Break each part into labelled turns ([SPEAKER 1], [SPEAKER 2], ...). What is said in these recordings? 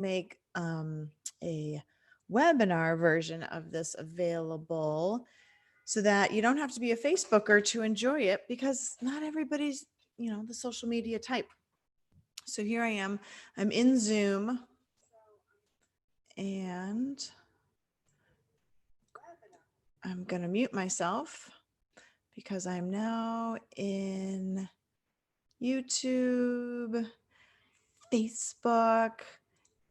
[SPEAKER 1] make a webinar version of this available so that you don't have to be a Facebooker to enjoy it, because not everybody's, the social media type. So here I am, I'm in Zoom, and I'm going to mute myself because I'm now in YouTube, Facebook,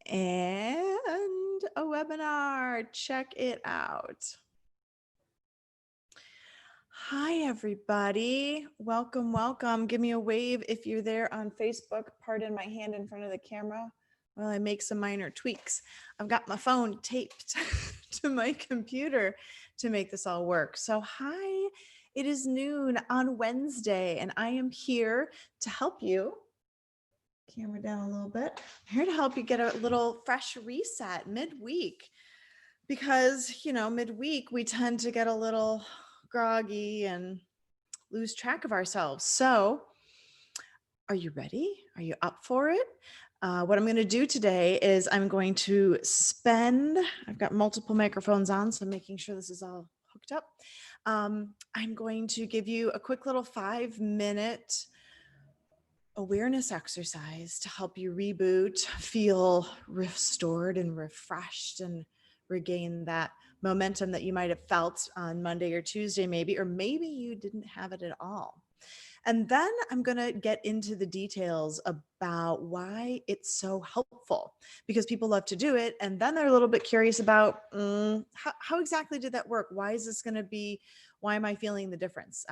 [SPEAKER 1] and a webinar. Check it out. Hi, everybody. Welcome, welcome. Give me a wave if you're there on Facebook. Pardon my hand in front of the camera while I make some minor tweaks. I've got my phone taped to my computer to make this all work. So hi, it is noon on Wednesday, and I am here to help you. Camera down a little bit. I'm here to help you get a little fresh reset midweek, because, midweek we tend to get a little groggy and lose track of ourselves. So are you ready? Are you up for it? What I'm going to do today is I'm going to I've got multiple microphones on, so I'm making sure this is all hooked up. I'm going to give you a quick little 5-minute awareness exercise to help you reboot, feel restored and refreshed, and regain that momentum that you might have felt on Monday or Tuesday, maybe, or maybe you didn't have it at all. And then I'm going to get into the details about why it's so helpful, because people love to do it. And then they're a little bit curious about how exactly did that work? Why is this going to be? Why am I feeling the difference?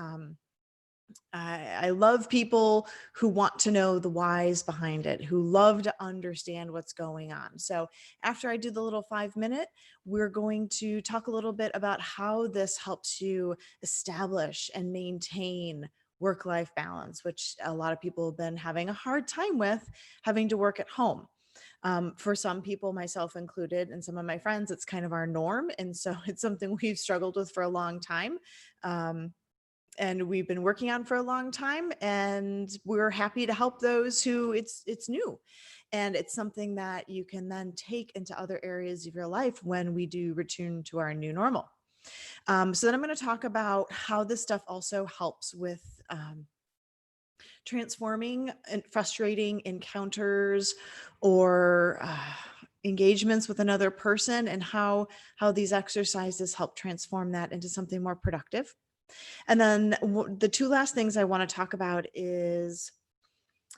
[SPEAKER 1] I love people who want to know the whys behind it, who love to understand what's going on. So after I do the little 5-minute, we're going to talk a little bit about how this helps you establish and maintain work-life balance, which a lot of people have been having a hard time with, having to work at home. For some people, myself included, and some of my friends, it's kind of our norm. And so it's something we've struggled with for a long time. And we've been working on for a long time, and we're happy to help those who it's new. And it's something that you can then take into other areas of your life when we do return to our new normal. So then I'm going to talk about how this stuff also helps with transforming and frustrating encounters or engagements with another person, and how these exercises help transform that into something more productive. And then the two last things I want to talk about is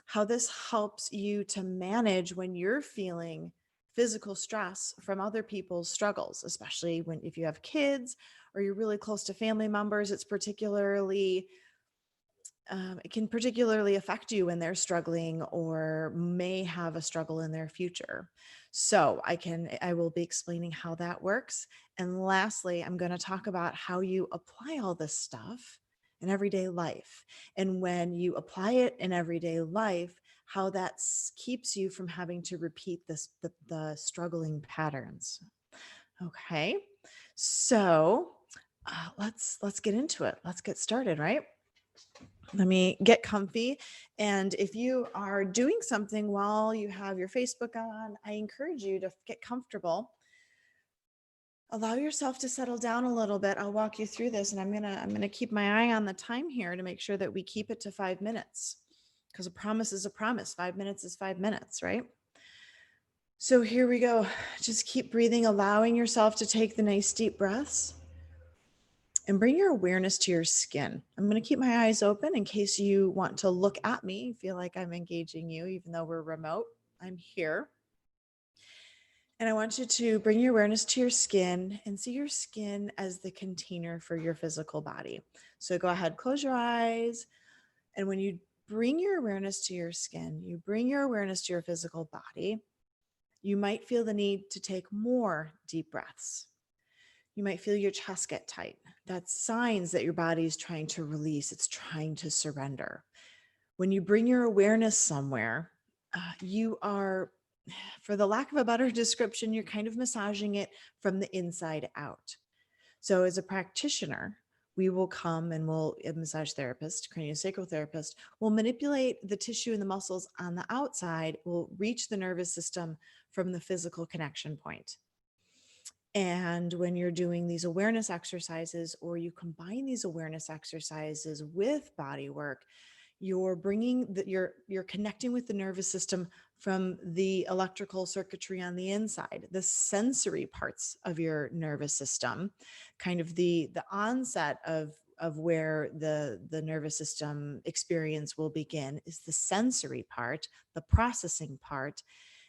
[SPEAKER 1] how this helps you to manage when you're feeling physical stress from other people's struggles, especially if you have kids or you're really close to family members. It can particularly affect you when they're struggling or may have a struggle in their future. So I will be explaining how that works. And lastly, I'm going to talk about how you apply all this stuff in everyday life. And when you apply it in everyday life, how that keeps you from having to repeat the struggling patterns. Okay. So let's get into it. Let's get started, right? Let me get comfy. And if you are doing something while you have your Facebook on, I encourage you to get comfortable. Allow yourself to settle down a little bit. I'll walk you through this, and I'm going to keep my eye on the time here to make sure that we keep it to 5 minutes, because a promise is a promise. 5 minutes is 5 minutes, right? So here we go. Just keep breathing, allowing yourself to take the nice deep breaths. And bring your awareness to your skin. I'm going to keep my eyes open in case you want to look at me, feel like I'm engaging you, even though we're remote. I'm here. And I want you to bring your awareness to your skin and see your skin as the container for your physical body. So go ahead, close your eyes. And when you bring your awareness to your skin, you bring your awareness to your physical body, you might feel the need to take more deep breaths. You might feel your chest get tight. That's signs that your body is trying to release. It's trying to surrender. When you bring your awareness somewhere, you are, for the lack of a better description, you're kind of massaging it from the inside out. So as a practitioner, we will come and a massage therapist, craniosacral therapist, will manipulate the tissue and the muscles on the outside, will reach the nervous system from the physical connection point. And when you're doing these awareness exercises, or you combine these awareness exercises with body work, you're you're connecting with the nervous system from the electrical circuitry on the inside, the sensory parts of your nervous system, kind of the onset of where the nervous system experience will begin is the sensory part, the processing part,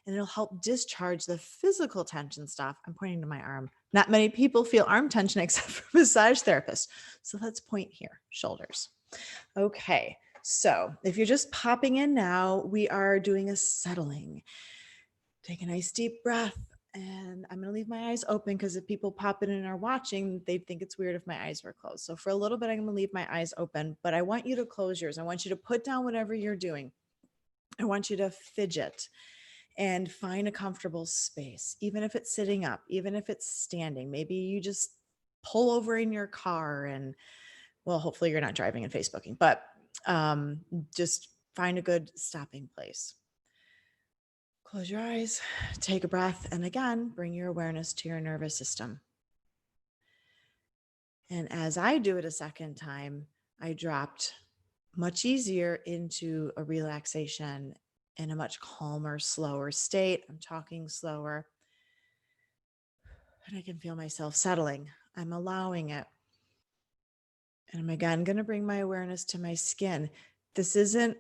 [SPEAKER 1] and it'll help discharge the physical tension stuff. I'm pointing to my arm. Not many people feel arm tension except for massage therapists. So let's point here, shoulders. Okay. So if you're just popping in now, we are doing a settling. Take a nice deep breath. And I'm going to leave my eyes open because if people pop in and are watching, they think it's weird if my eyes were closed. So for a little bit, I'm going to leave my eyes open, but I want you to close yours. I want you to put down whatever you're doing. I want you to fidget and find a comfortable space, even if it's sitting up, even if it's standing. Maybe you just pull over in your car and, well, hopefully you're not driving and Facebooking, but just find a good stopping place. Close your eyes, take a breath, and again, bring your awareness to your nervous system. And as I do it a second time, I dropped much easier into a relaxation in a much calmer, slower state. I'm talking slower. And I can feel myself settling. I'm allowing it. And I'm again going to bring my awareness to my skin. This isn't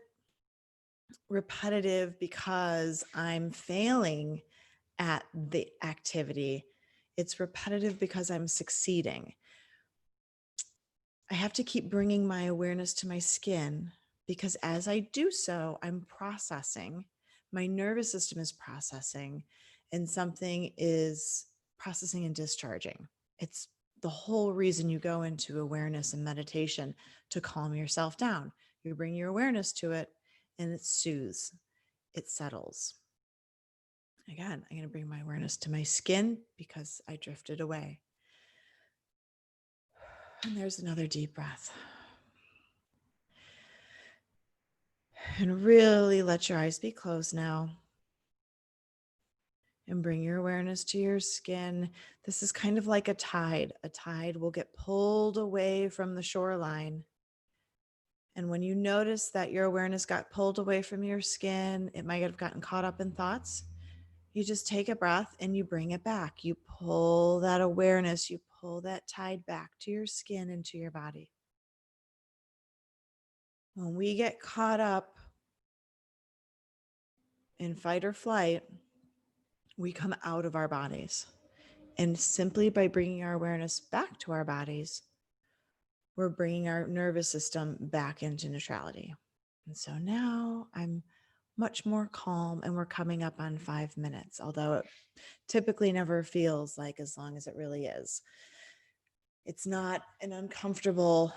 [SPEAKER 1] repetitive because I'm failing at the activity. It's repetitive because I'm succeeding. I have to keep bringing my awareness to my skin because as I do so, I'm processing. My nervous system is processing, and something is processing and discharging. It's the whole reason you go into awareness and meditation, to calm yourself down. You bring your awareness to it and it soothes, it settles. Again, I'm going to bring my awareness to my skin because I drifted away. And there's another deep breath. And really let your eyes be closed now. And bring your awareness to your skin. This is kind of like a tide. A tide will get pulled away from the shoreline. And when you notice that your awareness got pulled away from your skin, it might have gotten caught up in thoughts. You just take a breath and you bring it back. You pull that awareness, you pull that tide back to your skin and to your body. When we get caught up in fight or flight, we come out of our bodies. And simply by bringing our awareness back to our bodies, we're bringing our nervous system back into neutrality. And so now I'm much more calm, and we're coming up on 5 minutes, although it typically never feels like as long as it really is. It's not an uncomfortable,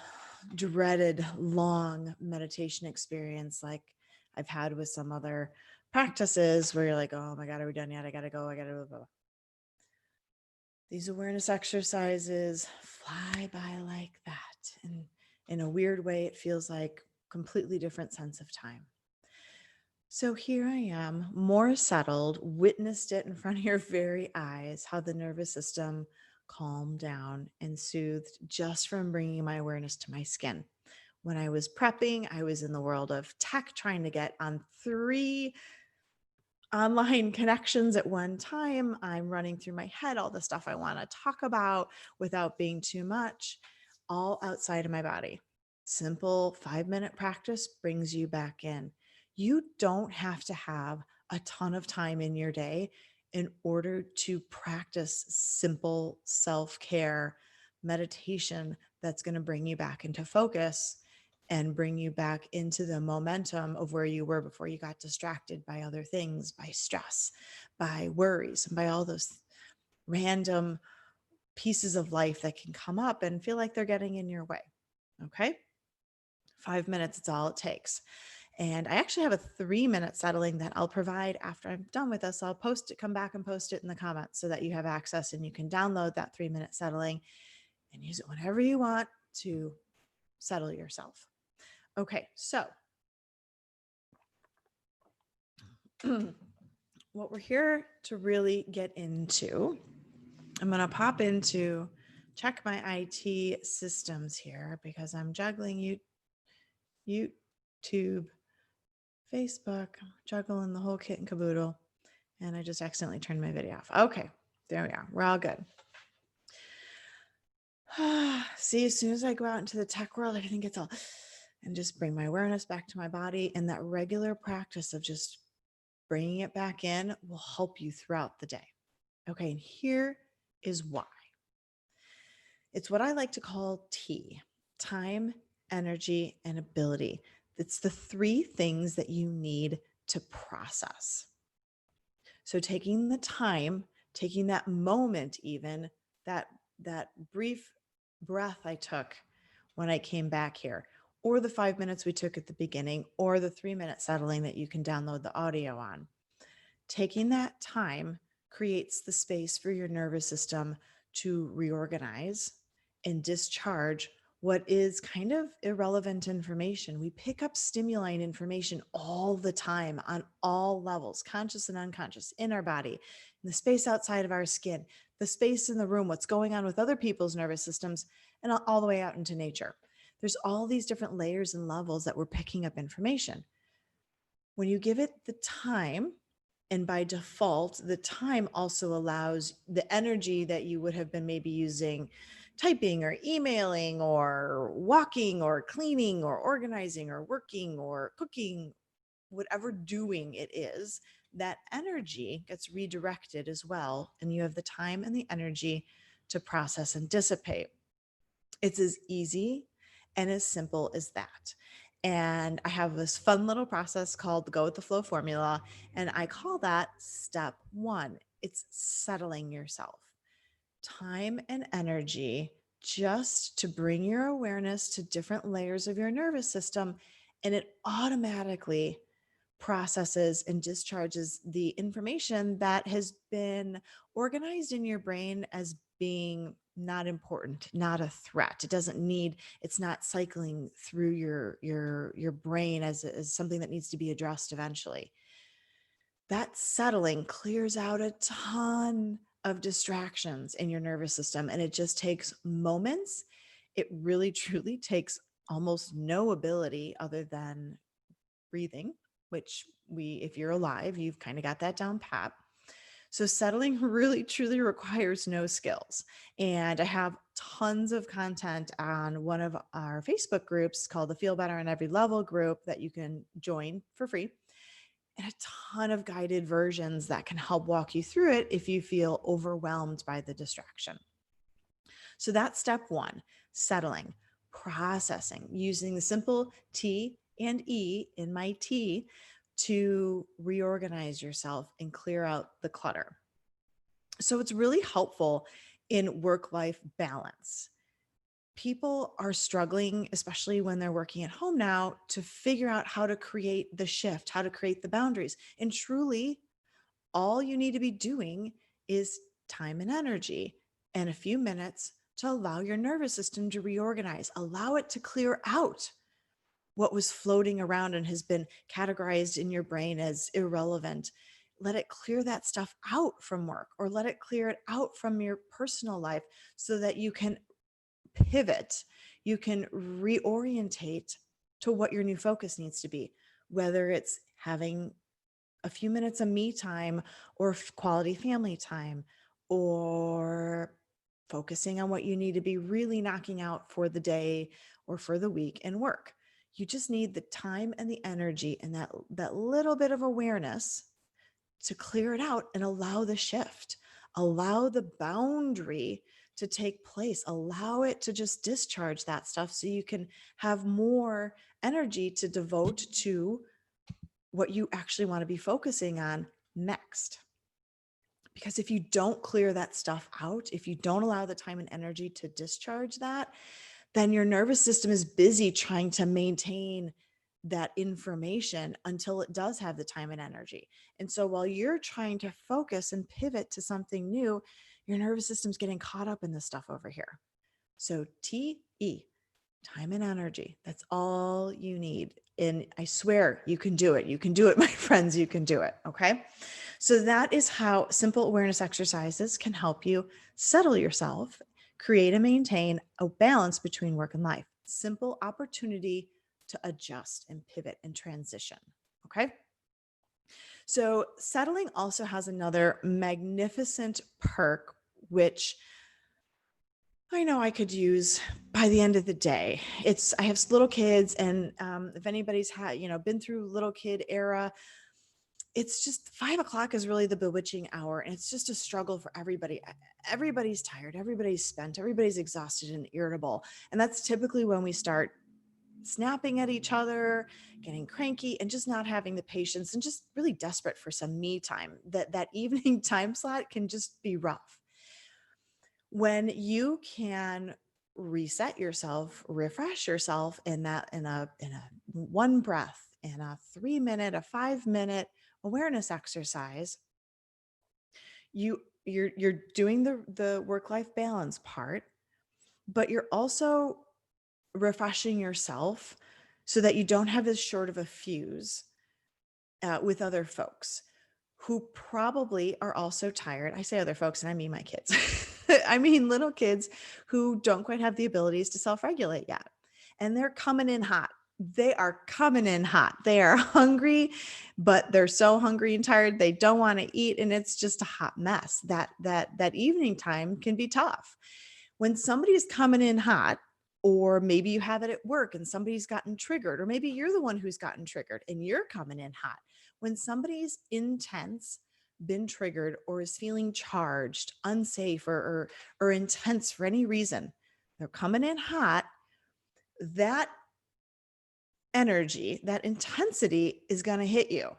[SPEAKER 1] dreaded, long meditation experience like I've had with some other practices where you're like, oh my God, are we done yet? I got to go. Blah, blah. These awareness exercises fly by like that. And in a weird way, it feels like completely different sense of time. So here I am, more settled, witnessed it in front of your very eyes, how the nervous system calmed down and soothed just from bringing my awareness to my skin. When I was prepping, I was in the world of tech, trying to get on 3 online connections at one time. I'm running through my head all the stuff I want to talk about without being too much, all outside of my body. Simple 5-minute practice brings you back in. You don't have to have a ton of time in your day in order to practice simple self-care meditation that's going to bring you back into focus and bring you back into the momentum of where you were before you got distracted by other things, by stress, by worries, and by all those random pieces of life that can come up and feel like they're getting in your way. Okay. 5 minutes, it's all it takes. And I actually have a 3-minute settling that I'll provide after I'm done with this. I'll post it, come back and post it in the comments so that you have access and you can download that 3-minute settling and use it whenever you want. to settle yourself. Okay, so what we're here to really get into, I'm going to pop into check my IT systems here because I'm juggling YouTube, Facebook, juggling the whole kit and caboodle. And I just accidentally turned my video off. Okay, there we are. We're all good. See, as soon as I go out into the tech world, everything gets all, and just bring my awareness back to my body. And that regular practice of just bringing it back in will help you throughout the day. Okay, and here is why. It's what I like to call T: time, energy, and ability. It's the three things that you need to process. So taking the time, taking that moment, even that brief breath I took when I came back here, or the 5 minutes we took at the beginning, or the 3-minute settling that you can download the audio on. Taking that time creates the space for your nervous system to reorganize and discharge what is kind of irrelevant information. We pick up stimuli and information all the time on all levels, conscious and unconscious, in our body, in the space outside of our skin, the space in the room, what's going on with other people's nervous systems, and all the way out into nature. There's all these different layers and levels that we're picking up information. When you give it the time, and by default, the time also allows the energy that you would have been maybe using typing or emailing or walking or cleaning or organizing or working or cooking, whatever doing it is, that energy gets redirected as well. And you have the time and the energy to process and dissipate. It's as easy and as simple as that. And I have this fun little process called the Go with the Flow formula. And I call that step one. It's settling yourself. Time and energy just to bring your awareness to different layers of your nervous system. And it automatically processes and discharges the information that has been organized in your brain as being not important, not a threat. It doesn't need, it's not cycling through your brain as something that needs to be addressed eventually. That settling clears out a ton of distractions in your nervous system, and it just takes moments. It really truly takes almost no ability other than breathing, which if you're alive, you've kind of got that down pat. So settling really truly requires no skills. And I have tons of content on one of our Facebook groups called the Feel Better on Every Level group that you can join for free, and a ton of guided versions that can help walk you through it if you feel overwhelmed by the distraction. So that's step one: settling, processing, using the simple T and E in my T to reorganize yourself and clear out the clutter. So it's really helpful in work-life balance. People are struggling, especially when they're working at home now, to figure out how to create the shift, how to create the boundaries. And truly, all you need to be doing is time and energy and a few minutes to allow your nervous system to reorganize, allow it to clear out what was floating around and has been categorized in your brain as irrelevant. Let it clear that stuff out from work, or let it clear it out from your personal life so that you can pivot, you can reorientate to what your new focus needs to be, whether it's having a few minutes of me time or quality family time, or focusing on what you need to be really knocking out for the day or for the week and work. You just need the time and the energy and that little bit of awareness to clear it out and allow the shift, allow the boundary to take place, allow it to just discharge that stuff so you can have more energy to devote to what you actually want to be focusing on next. Because if you don't clear that stuff out, if you don't allow the time and energy to discharge that, then your nervous system is busy trying to maintain that information until it does have the time and energy. And so while you're trying to focus and pivot to something new, your nervous system's getting caught up in this stuff over here. So TE, time and energy. That's all you need. And I swear you can do it. You can do it, my friends. You can do it. Okay. So that is how simple awareness exercises can help you settle yourself, create and maintain a balance between work and life. Simple opportunity to adjust and pivot and transition. Okay. So settling also has another magnificent perk, which I know I could use by the end of the day. I have little kids, and if anybody's been through little kid era, it's just 5 o'clock is really the bewitching hour, and it's just a struggle for everybody. Everybody's tired, everybody's spent, everybody's exhausted and irritable, and that's typically when we start snapping at each other, getting cranky, and just not having the patience, and just really desperate for some me time. That evening time slot can just be rough. When you can reset yourself, refresh yourself in a one breath, in a 3 minute, a 5 minute awareness exercise, you're doing the work-life balance part, but you're also refreshing yourself so that you don't have as short of a fuse with other folks who probably are also tired. I say other folks, and I mean my kids. I mean little kids who don't quite have the abilities to self-regulate yet. And they're coming in hot. They are coming in hot. They are hungry, but they're so hungry and tired they don't want to eat, and it's just a hot mess. That evening time can be tough. When somebody's coming in hot, or maybe you have it at work and somebody's gotten triggered, or maybe you're the one who's gotten triggered and you're coming in hot. When somebody's intense, been triggered, or is feeling charged, unsafe, or intense for any reason, they're coming in hot. That energy, that intensity is going to hit you.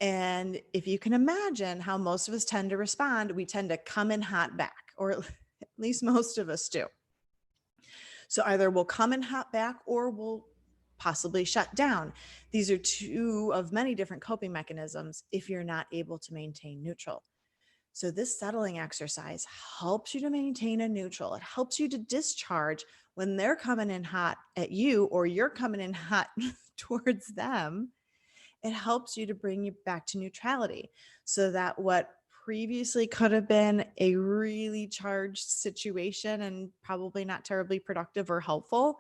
[SPEAKER 1] And if you can imagine how most of us tend to respond, we tend to come in hot back, or at least most of us do. So either we'll come in hot back, or we'll possibly shut down. These are two of many different coping mechanisms if you're not able to maintain neutral. So this settling exercise helps you to maintain a neutral. It helps you to discharge when they're coming in hot at you, or you're coming in hot towards them. It helps you to bring you back to neutrality, so that what previously could have been a really charged situation and probably not terribly productive or helpful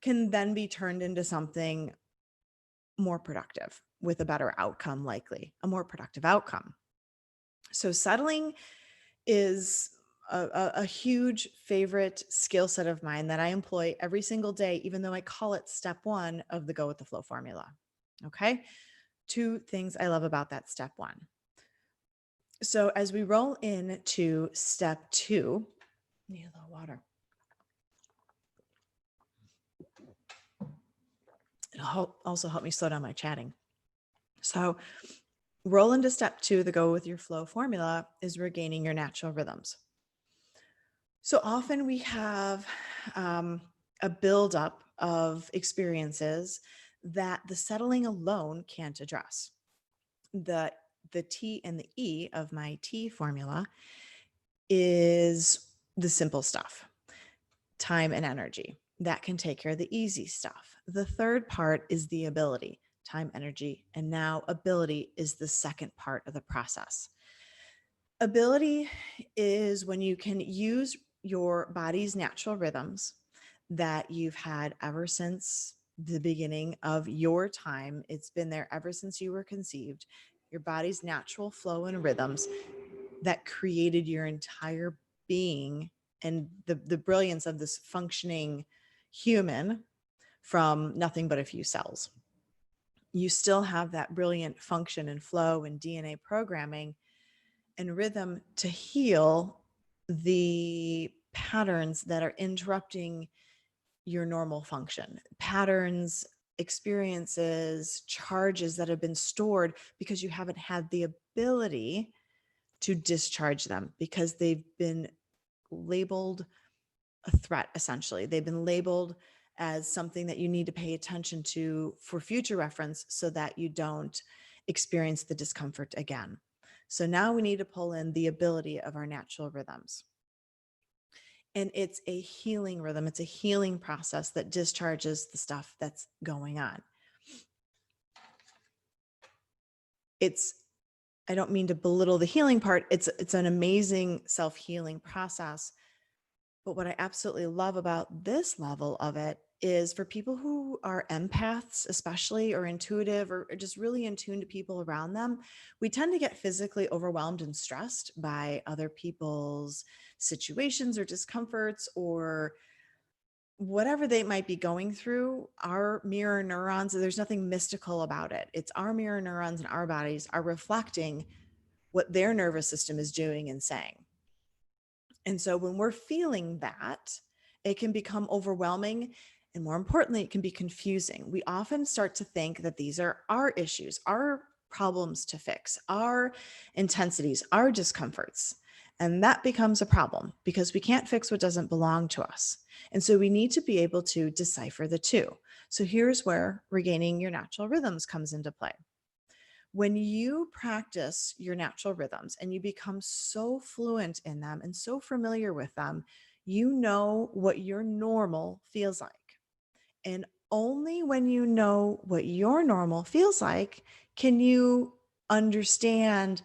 [SPEAKER 1] can then be turned into something more productive with a better outcome, likely a more productive outcome. So settling is a huge favorite skill set of mine that I employ every single day, even though I call it step one of the Go with the Flow formula. Okay. Two things I love about that step one. So as we roll into step two, need a little water. It'll also help me slow down my chatting. So roll into step two, the Go with your Flow formula is regaining your natural rhythms. So often we have a buildup of experiences that the settling alone can't address. The T and the E of my T formula is the simple stuff, time and energy. That can take care of the easy stuff. The third part is the ability, time, energy, and now ability is the second part of the process. Ability is when you can use your body's natural rhythms that you've had ever since the beginning of your time. It's been there ever since you were conceived. Your body's natural flow and rhythms that created your entire being, and the brilliance of this functioning human from nothing but a few cells. You still have that brilliant function and flow and DNA programming and rhythm to heal the patterns that are interrupting your normal function, patterns, experiences, charges that have been stored because you haven't had the ability to discharge them, because they've been labeled a threat. Essentially, they've been labeled as something that you need to pay attention to for future reference so that you don't experience the discomfort again. So now we need to pull in the ability of our natural rhythms. And it's a healing rhythm. It's a healing process that discharges the stuff that's going on. I don't mean to belittle the healing part. It's an amazing self-healing process. But what I absolutely love about this level of it is for people who are empaths, especially, or intuitive, or just really in tune to people around them, we tend to get physically overwhelmed and stressed by other people's situations or discomforts or whatever they might be going through. Our mirror neurons, there's nothing mystical about it. It's our mirror neurons and our bodies are reflecting what their nervous system is doing and saying. And so when we're feeling that, it can become overwhelming. And more importantly, it can be confusing. We often start to think that these are our issues, our problems to fix, our intensities, our discomforts. And that becomes a problem because we can't fix what doesn't belong to us. And so we need to be able to decipher the two. So here's where regaining your natural rhythms comes into play. When you practice your natural rhythms and you become so fluent in them and so familiar with them, you know what your normal feels like. And only when you know what your normal feels like can you understand,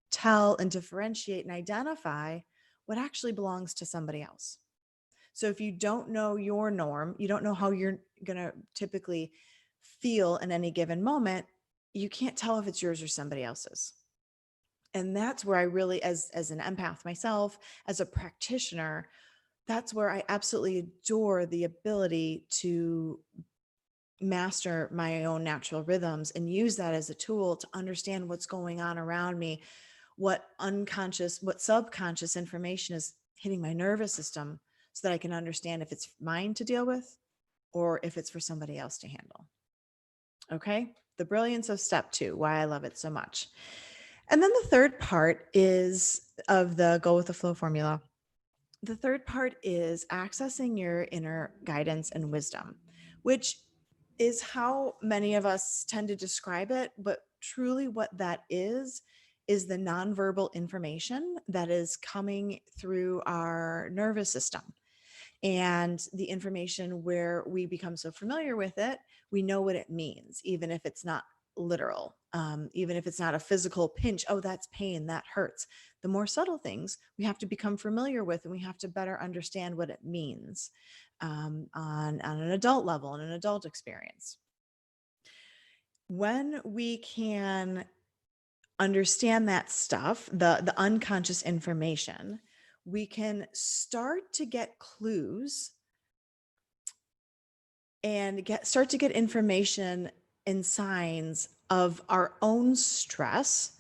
[SPEAKER 1] tell, and differentiate and identify what actually belongs to somebody else. So if you don't know your norm, you don't know how you're going to typically feel in any given moment, you can't tell if it's yours or somebody else's. And that's where I really, as an empath myself, as a practitioner, that's where I absolutely adore the ability to master my own natural rhythms and use that as a tool to understand what's going on around me, what unconscious, what subconscious information is hitting my nervous system so that I can understand if it's mine to deal with or if it's for somebody else to handle. Okay. The brilliance of step 2, why I love it so much. And then the third part is of the Go with the Flow formula. The third part is accessing your inner guidance and wisdom, which is how many of us tend to describe it. But truly, what that is the nonverbal information that is coming through our nervous system. And the information where we become so familiar with it, we know what it means, even if it's not literal, even if it's not a physical pinch. Oh, that's pain, that hurts. The more subtle things we have to become familiar with, and we have to better understand what it means on an adult level, and an adult experience. When we can understand that stuff, the unconscious information, we can start to get clues and start to get information and signs of our own stress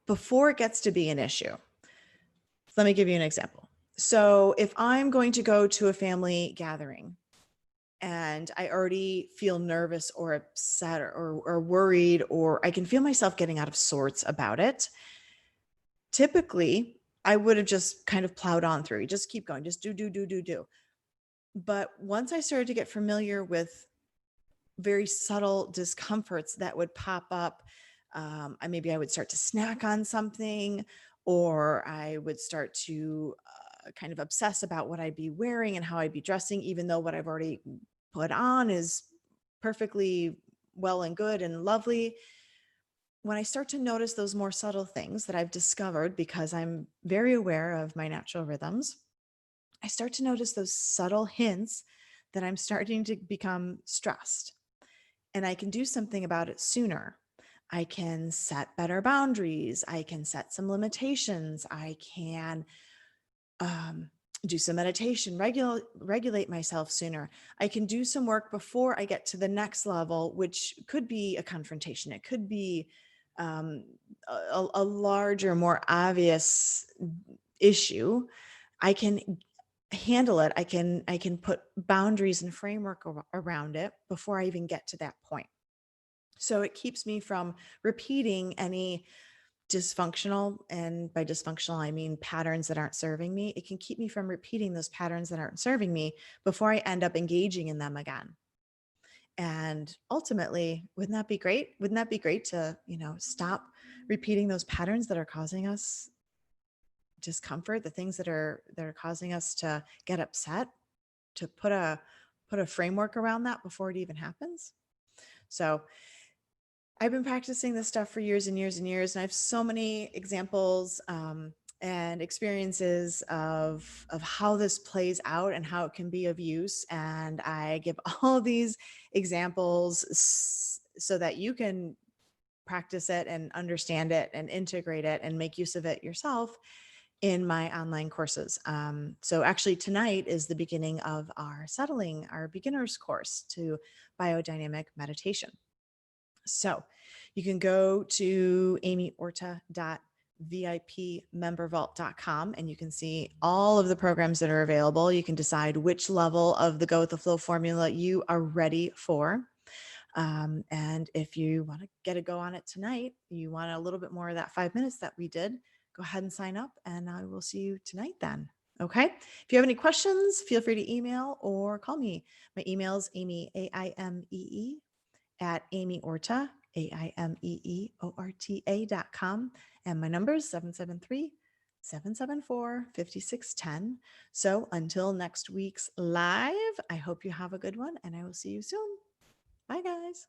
[SPEAKER 1] before it gets to be an issue. Let me give you an example. So if I'm going to go to a family gathering and I already feel nervous or upset or worried, or I can feel myself getting out of sorts about it, typically I would have just kind of plowed on through. You just keep going, just do. But once I started to get familiar with very subtle discomforts that would pop up, maybe I would start to snack on something, or I would start to kind of obsess about what I'd be wearing and how I'd be dressing, even though what I've already put on is perfectly well and good and lovely. When I start to notice those more subtle things that I've discovered because I'm very aware of my natural rhythms, I start to notice those subtle hints that I'm starting to become stressed. And I can do something about it sooner. I can set better boundaries. I can set some limitations. I can do some meditation, regulate myself sooner. I can do some work before I get to the next level, which could be a confrontation. It could be um, a larger, more obvious issue. I can handle it. I can put boundaries and framework around it before I even get to that point. So it keeps me from repeating any dysfunctional, and by dysfunctional, I mean patterns that aren't serving me. It can keep me from repeating those patterns that aren't serving me before I end up engaging in them again. And ultimately, wouldn't that be great? Wouldn't that be great to, stop repeating those patterns that are causing us discomfort, the things that are causing us to get upset, to put a framework around that before it even happens. So I've been practicing this stuff for years and years and years, and I have so many examples and experiences of how this plays out and how it can be of use. And I give all these examples so that you can practice it and understand it and integrate it and make use of it yourself in my online courses. So actually tonight is the beginning of our beginner's course to biodynamic meditation. So you can go to amyorta.vipmembervault.com and you can see all of the programs that are available. You can decide which level of the Go with the Flow formula you are ready for. And if you want to get a go on it tonight, you want a little bit more of that 5 minutes that we did, go ahead and sign up and I will see you tonight then. Okay. If you have any questions, feel free to email or call me. My email is Amy, AIMEE, at amyorta, AIMEEORTA.com. And my number is 773-774-5610. So until next week's live, I hope you have a good one and I will see you soon. Bye, guys.